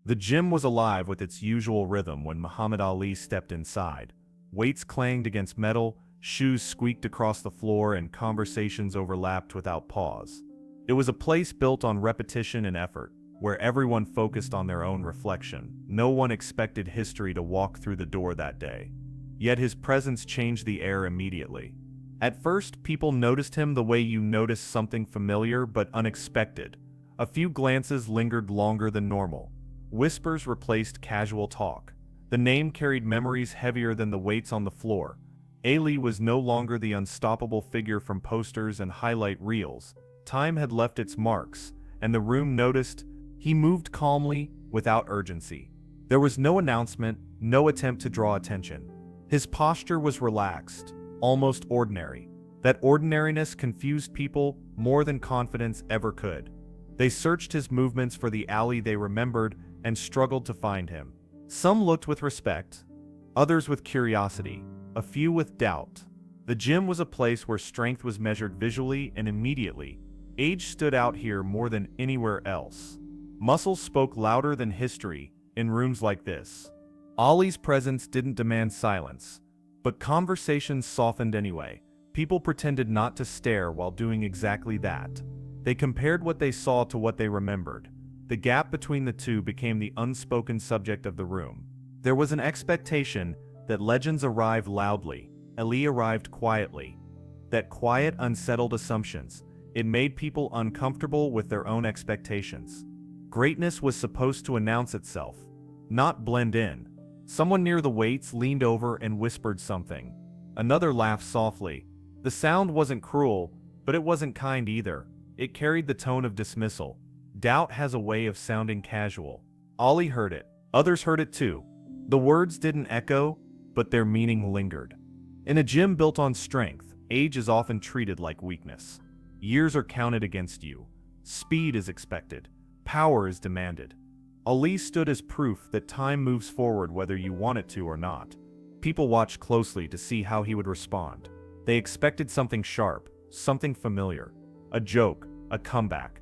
The gym was alive with its usual rhythm when Muhammad Ali stepped inside. Weights clanged against metal, shoes squeaked across the floor, and conversations overlapped without pause. It was a place built on repetition and effort, where everyone focused on their own reflection. No one expected history to walk through the door that day. Yet his presence changed the air immediately. At first, people noticed him the way you notice something familiar but unexpected. A few glances lingered longer than normal. Whispers replaced casual talk. The name carried memories heavier than the weights on the floor. Ali was no longer the unstoppable figure from posters and highlight reels. Time had left its marks, and the room noticed. He moved calmly, without urgency. There was no announcement, no attempt to draw attention. His posture was relaxed, almost ordinary. That ordinariness confused people more than confidence ever could. They searched his movements for the Ali they remembered and struggled to find him. Some looked with respect, others with curiosity, a few with doubt. The gym was a place where strength was measured visually and immediately. Age stood out here more than anywhere else. Muscles spoke louder than history in rooms like this. Ali's presence didn't demand silence, but conversations softened anyway. People pretended not to stare while doing exactly that. They compared what they saw to what they remembered. The gap between the two became the unspoken subject of the room. There was an expectation that legends arrive loudly. Ali arrived quietly. That quiet unsettled assumptions. It made people uncomfortable with their own expectations. Greatness was supposed to announce itself, not blend in. Someone near the weights leaned over and whispered something. Another laughed softly. The sound wasn't cruel, but it wasn't kind either. It carried the tone of dismissal. Doubt has a way of sounding casual. Ali heard it. Others heard it too. The words didn't echo, but their meaning lingered. In a gym built on strength, age is often treated like weakness. Years are counted against you. Speed is expected. Power is demanded. Ali stood as proof that time moves forward whether you want it to or not. People watched closely to see how he would respond. They expected something sharp, something familiar. A joke, a comeback.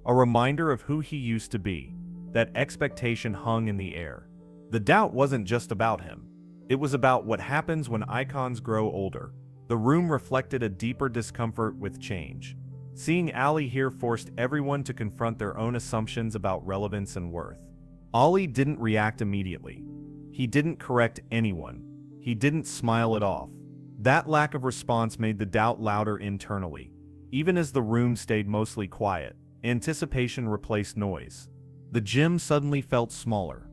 A reminder of who he used to be. That expectation hung in the air. The doubt wasn't just about him. It was about what happens when icons grow older. The room reflected a deeper discomfort with change. Seeing Ali here forced everyone to confront their own assumptions about relevance and worth. Ali didn't react immediately. He didn't correct anyone. He didn't smile it off. That lack of response made the doubt louder internally. Even as the room stayed mostly quiet, anticipation replaced noise. The gym suddenly felt smaller.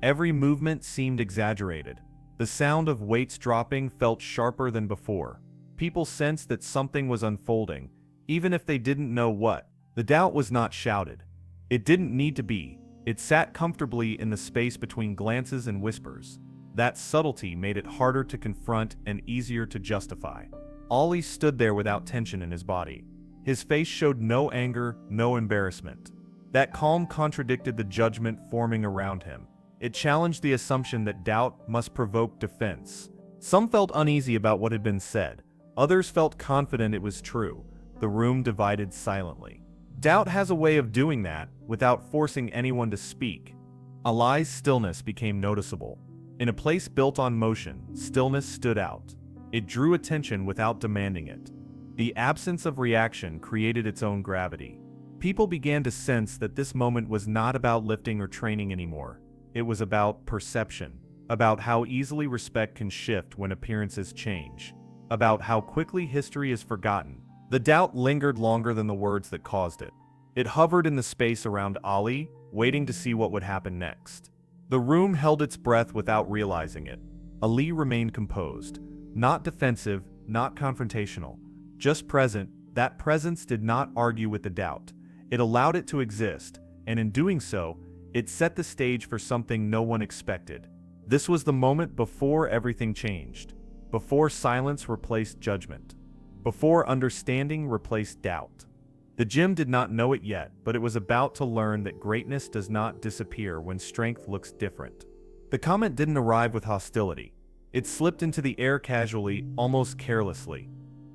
Every movement seemed exaggerated. The sound of weights dropping felt sharper than before. People sensed that something was unfolding, even if they didn't know what. The doubt was not shouted. It didn't need to be. It sat comfortably in the space between glances and whispers. That subtlety made it harder to confront and easier to justify. Ali stood there without tension in his body. His face showed no anger, no embarrassment. That calm contradicted the judgment forming around him. It challenged the assumption that doubt must provoke defense. Some felt uneasy about what had been said. Others felt confident it was true. The room divided silently. Doubt has a way of doing that without forcing anyone to speak. Ali's stillness became noticeable. In a place built on motion, stillness stood out. It drew attention without demanding it. The absence of reaction created its own gravity. People began to sense that this moment was not about lifting or training anymore. It was about perception, about how easily respect can shift when appearances change, about how quickly history is forgotten. The doubt lingered longer than the words that caused it. It hovered in the space around Ali, waiting to see what would happen next. The room held its breath without realizing it. Ali remained composed, not defensive, not confrontational, just present. That presence did not argue with the doubt. It allowed it to exist, and in doing so, it set the stage for something no one expected. This was the moment before everything changed, before silence replaced judgment, before understanding replaced doubt. The gym did not know it yet, but it was about to learn that greatness does not disappear when strength looks different. The comment didn't arrive with hostility. It slipped into the air casually, almost carelessly,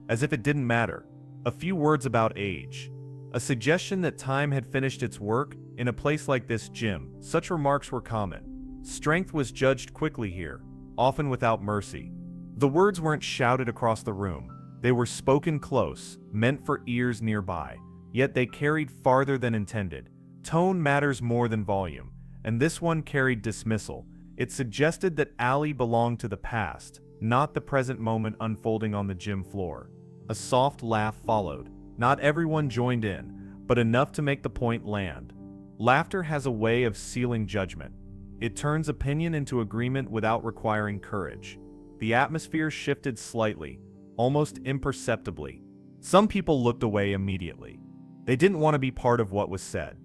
as if it didn't matter. A few words about age, a suggestion that time had finished its work. In a place like this gym, such remarks were common. Strength was judged quickly here, often without mercy. The words weren't shouted across the room. They were spoken close, meant for ears nearby, yet they carried farther than intended. Tone matters more than volume, and this one carried dismissal. It suggested that Ali belonged to the past, not the present moment unfolding on the gym floor. A soft laugh followed. Not everyone joined in, but enough to make the point land. Laughter has a way of sealing judgment. It turns opinion into agreement without requiring courage. The atmosphere shifted slightly, almost imperceptibly. Some people looked away immediately. They didn't want to be part of what was said.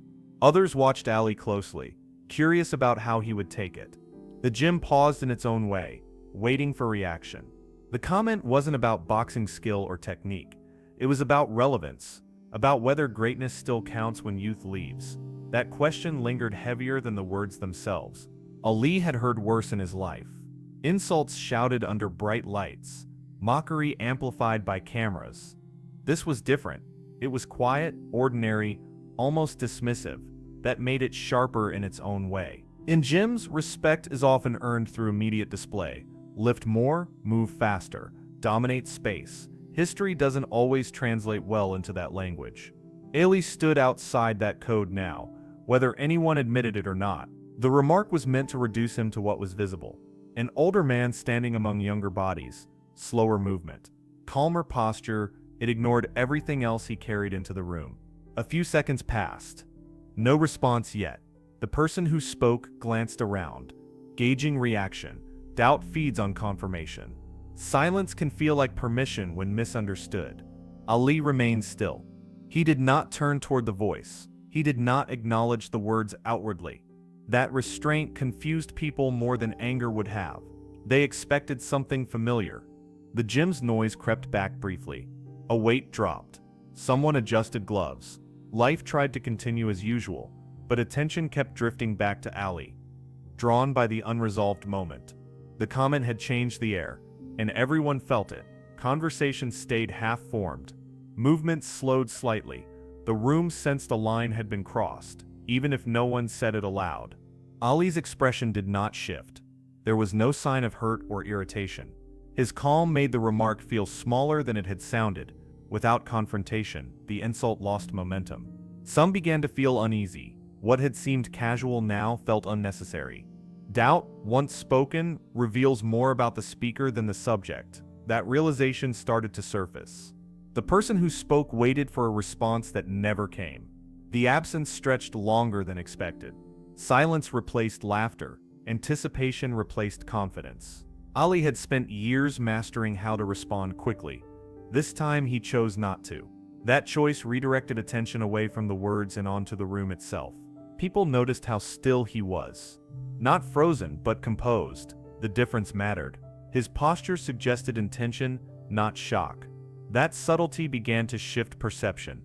Others watched Ali closely, curious about how he would take it. The gym paused in its own way, waiting for reaction. The comment wasn't about boxing skill or technique. It was about relevance, about whether greatness still counts when youth leaves. That question lingered heavier than the words themselves. Ali had heard worse in his life. Insults shouted under bright lights, mockery amplified by cameras. This was different. It was quiet, ordinary, almost dismissive. That made it sharper in its own way. In gyms, respect is often earned through immediate display. Lift more, move faster, dominate space. History doesn't always translate well into that language. Ali stood outside that code now, whether anyone admitted it or not. The remark was meant to reduce him to what was visible. An older man standing among younger bodies, slower movement, calmer posture. It ignored everything else he carried into the room. A few seconds passed. No response yet. The person who spoke glanced around, gauging reaction. Doubt feeds on confirmation. Silence can feel like permission when misunderstood. Ali remained still. He did not turn toward the voice. He did not acknowledge the words outwardly. That restraint confused people more than anger would have. They expected something familiar. The gym's noise crept back briefly. A weight dropped. Someone adjusted gloves. Life tried to continue as usual, but attention kept drifting back to Ali, drawn by the unresolved moment. The comment had changed the air, and everyone felt it. Conversation stayed half-formed. Movement slowed slightly. The room sensed a line had been crossed, even if no one said it aloud. Ali's expression did not shift. There was no sign of hurt or irritation. His calm made the remark feel smaller than it had sounded. Without confrontation, the insult lost momentum. Some began to feel uneasy. What had seemed casual now felt unnecessary. Doubt, once spoken, reveals more about the speaker than the subject. That realization started to surface. The person who spoke waited for a response that never came. The absence stretched longer than expected. Silence replaced laughter. Anticipation replaced confidence. Ali had spent years mastering how to respond quickly. This time he chose not to. That choice redirected attention away from the words and onto the room itself. People noticed how still he was. Not frozen, but composed. The difference mattered. His posture suggested intention, not shock. That subtlety began to shift perception.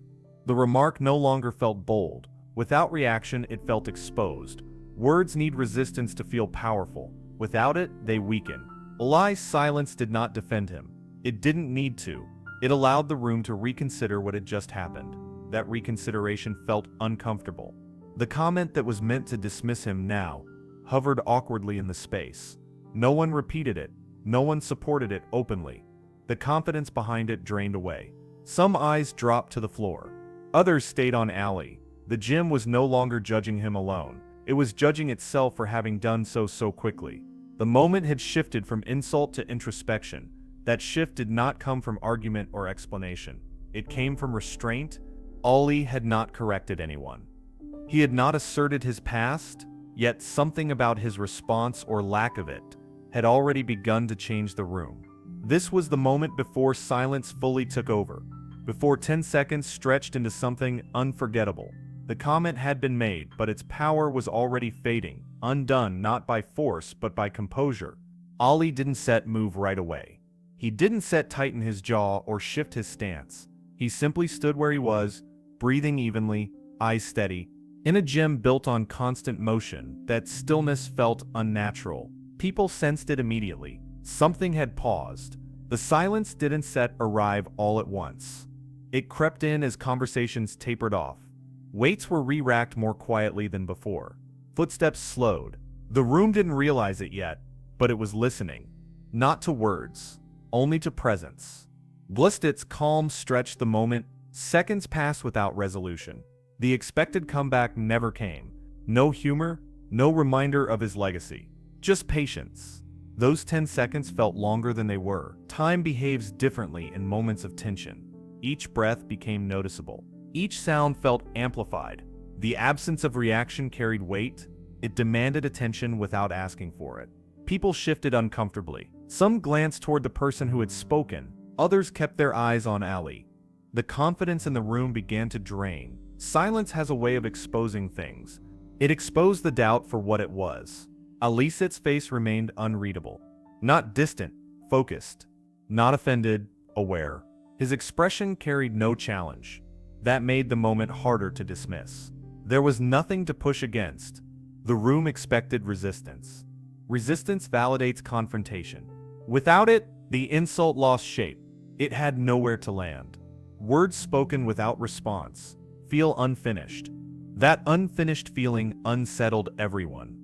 The remark no longer felt bold. Without reaction, it felt exposed. Words need resistance to feel powerful. Without it, they weaken. Ali's silence did not defend him. It didn't need to. It allowed the room to reconsider what had just happened. That reconsideration felt uncomfortable. The comment that was meant to dismiss him now hovered awkwardly in the space. No one repeated it. No one supported it openly. The confidence behind it drained away. Some eyes dropped to the floor. Others stayed on Ali. The gym was no longer judging him alone. It was judging itself for having done so quickly. The moment had shifted from insult to introspection. That shift did not come from argument or explanation. It came from restraint. Ali had not corrected anyone. He had not asserted his past, yet something about his response or lack of it had already begun to change the room. This was the moment before silence fully took over, before 10 seconds stretched into something unforgettable. The comment had been made, but its power was already fading, undone not by force but by composure. Ali didn't move right away. He didn't tighten his jaw or shift his stance. He simply stood where he was, breathing evenly, eyes steady. In a gym built on constant motion, that stillness felt unnatural. People sensed it immediately. Something had paused. The silence didn't arrive all at once. It crept in as conversations tapered off. Weights were re-racked more quietly than before. Footsteps slowed. The room didn't realize it yet, but it was listening. Not to words, only to presence. Glistit's calm stretched the moment. Seconds passed without resolution. The expected comeback never came. No humor, no reminder of his legacy. Just patience. Those 10 seconds felt longer than they were. Time behaves differently in moments of tension. Each breath became noticeable. Each sound felt amplified. The absence of reaction carried weight. It demanded attention without asking for it. People shifted uncomfortably. Some glanced toward the person who had spoken. Others kept their eyes on Ali. The confidence in the room began to drain. Silence has a way of exposing things. It exposed the doubt for what it was. Alisit's face remained unreadable. Not distant, focused. Not offended, aware. His expression carried no challenge. That made the moment harder to dismiss. There was nothing to push against. The room expected resistance. Resistance validates confrontation. Without it, the insult lost shape. It had nowhere to land. Words spoken without response feel unfinished. That unfinished feeling unsettled everyone.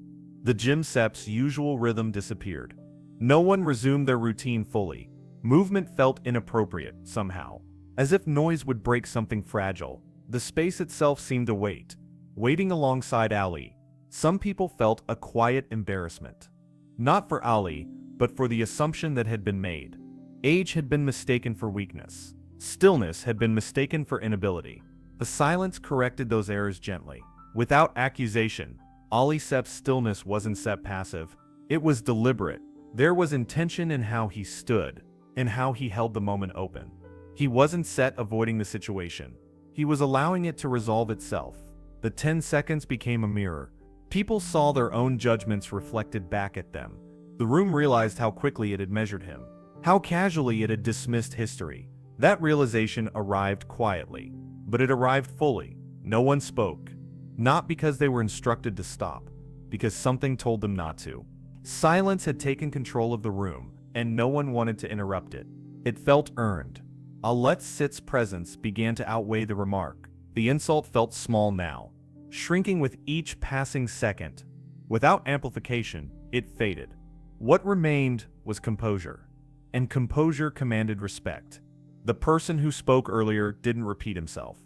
The gym sep's usual rhythm disappeared. No one resumed their routine fully. Movement felt inappropriate, somehow. As if noise would break something fragile. The space itself seemed to wait. Waiting alongside Ali. Some people felt a quiet embarrassment. Not for Ali, but for the assumption that had been made. Age had been mistaken for weakness. Stillness had been mistaken for inability. The silence corrected those errors gently. Without accusation, Ali Sep's stillness wasn't Sep passive. It was deliberate. There was intention in how he stood, in how he held the moment open. He wasn't Set avoiding the situation. He was allowing it to resolve itself. The 10 seconds became a mirror. People saw their own judgments reflected back at them. The room realized how quickly it had measured him, how casually it had dismissed history. That realization arrived quietly, but it arrived fully. No one spoke. Not because they were instructed to stop, because something told them not to. Silence had taken control of the room, and no one wanted to interrupt it. It felt earned. Alisit's presence began to outweigh the remark. The insult felt small now, shrinking with each passing second. Without amplification, it faded. What remained was composure, and composure commanded respect. The person who spoke earlier didn't repeat himself.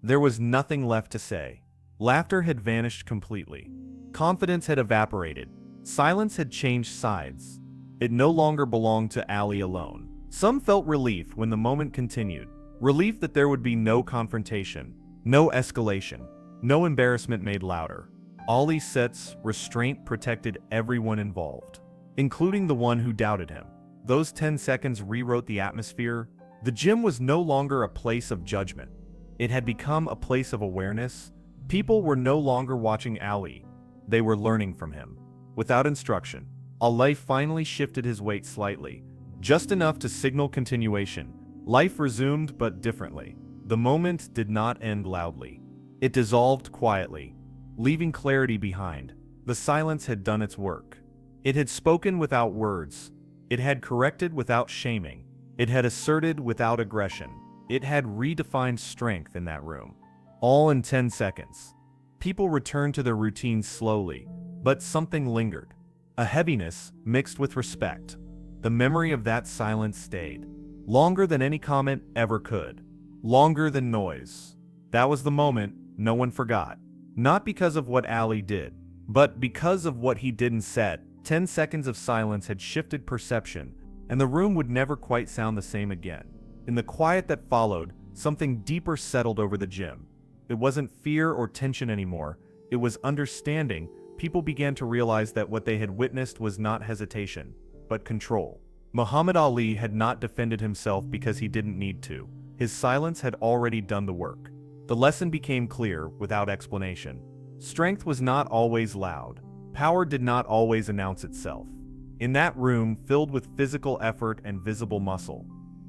There was nothing left to say. Laughter had vanished completely. Confidence had evaporated. Silence had changed sides. It no longer belonged to Ali alone. Some felt relief when the moment continued. Relief that there would be no confrontation, no escalation, no embarrassment made louder. Alisit's restraint protected everyone involved, including the one who doubted him. Those 10 seconds rewrote the atmosphere. The gym was no longer a place of judgment. It had become a place of awareness. People were no longer watching Ali. They were learning from him. Without instruction, Ali finally shifted his weight slightly, just enough to signal continuation. Life resumed, but differently. The moment did not end loudly. It dissolved quietly, leaving clarity behind. The silence had done its work. It had spoken without words. It had corrected without shaming. It had asserted without aggression. It had redefined strength in that room. All in 10 seconds. People returned to their routines slowly, but something lingered. A heaviness mixed with respect. The memory of that silence stayed. Longer than any comment ever could. Longer than noise. That was the moment no one forgot. Not because of what Ali did, but because of what he didn't say. 10 seconds of silence had shifted perception, and the room would never quite sound the same again. In the quiet that followed, something deeper settled over the gym. It wasn't fear or tension anymore. It was understanding. People began to realize that what they had witnessed was not hesitation, but control. Muhammad Ali had not defended himself because he didn't need to. His silence had already done the work. The lesson became clear without explanation. Strength was not always loud. Power did not always announce itself. In that room filled with physical effort and visible muscle,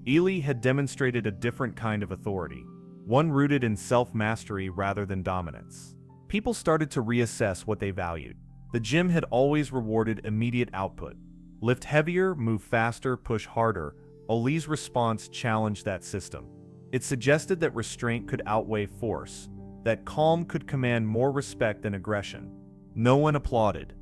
Ali had demonstrated a different kind of authority, one rooted in self-mastery rather than dominance. People started to reassess what they valued. The gym had always rewarded immediate output. Lift heavier, move faster, push harder. Ali's response challenged that system. It suggested that restraint could outweigh force, that calm could command more respect than aggression. No one applauded.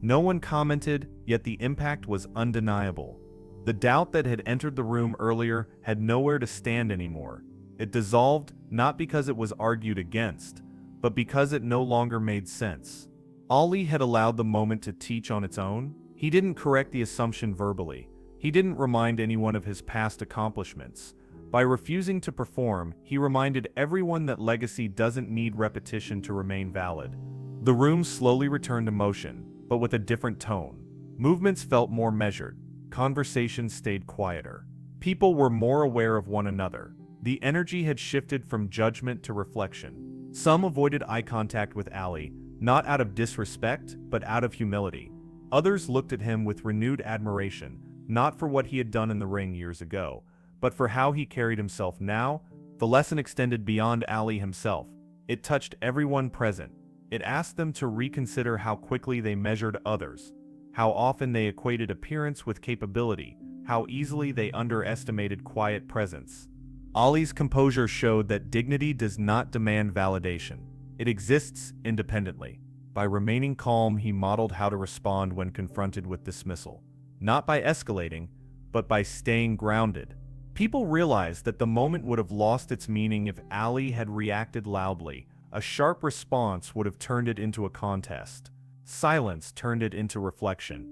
No one commented, yet the impact was undeniable. The doubt that had entered the room earlier had nowhere to stand anymore. It dissolved not because it was argued against, but because it no longer made sense. Ali had allowed the moment to teach on its own. He didn't correct the assumption verbally. He didn't remind anyone of his past accomplishments. By refusing to perform, he reminded everyone that legacy doesn't need repetition to remain valid. The room slowly returned to motion, but with a different tone. Movements felt more measured. Conversations stayed quieter. People were more aware of one another. The energy had shifted from judgment to reflection. Some avoided eye contact with Ali, not out of disrespect, but out of humility. Others looked at him with renewed admiration, not for what he had done in the ring years ago, but for how he carried himself now. The lesson extended beyond Ali himself. It touched everyone present. It asked them to reconsider how quickly they measured others, how often they equated appearance with capability, how easily they underestimated quiet presence. Ali's composure showed that dignity does not demand validation. It exists independently. By remaining calm, he modeled how to respond when confronted with dismissal. Not by escalating, but by staying grounded. People realized that the moment would have lost its meaning if Ali had reacted loudly. A sharp response would have turned it into a contest. Silence turned it into reflection.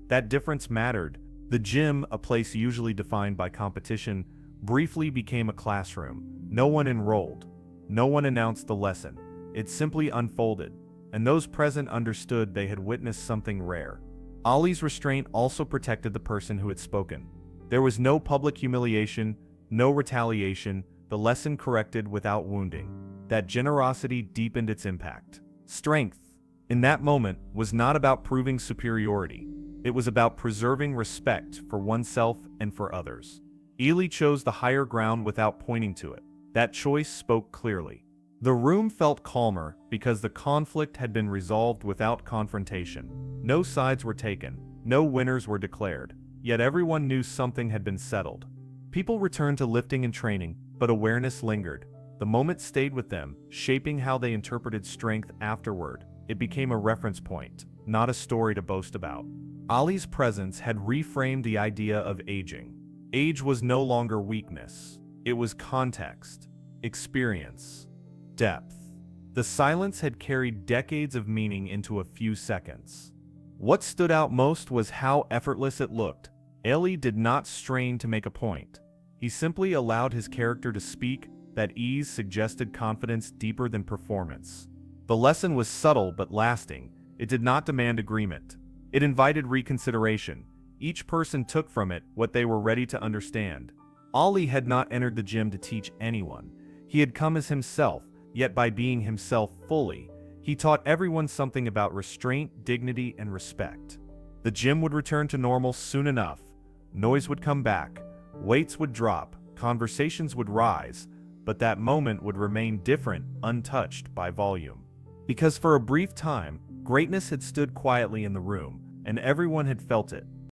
That difference mattered. The gym, a place usually defined by competition, briefly became a classroom. No one enrolled. No one announced the lesson. It simply unfolded, and those present understood they had witnessed something rare. Ali's restraint also protected the person who had spoken. There was no public humiliation, no retaliation, the lesson corrected without wounding. That generosity deepened its impact. Strength, in that moment, was not about proving superiority. It was about preserving respect for oneself and for others. Ali chose the higher ground without pointing to it. That choice spoke clearly. The room felt calmer because the conflict had been resolved without confrontation. No sides were taken, no winners were declared, yet everyone knew something had been settled. People returned to lifting and training, but awareness lingered. The moment stayed with them, shaping how they interpreted strength afterward. It became a reference point, not a story to boast about. Ali's presence had reframed the idea of aging. Age was no longer weakness. It was context, experience, depth. The silence had carried decades of meaning into a few seconds. What stood out most was how effortless it looked. Ali did not strain to make a point. He simply allowed his character to speak. That ease suggested confidence deeper than performance. The lesson was subtle but lasting. It did not demand agreement. It invited reconsideration. Each person took from it what they were ready to understand. Ali had not entered the gym to teach anyone. He had come as himself, yet by being himself fully, he taught everyone something about restraint, dignity, and respect. The gym would return to normal soon enough. Noise would come back, weights would drop, conversations would rise, but that moment would remain different, untouched by volume. Because for a brief time, greatness had stood quietly in the room, and everyone had felt it.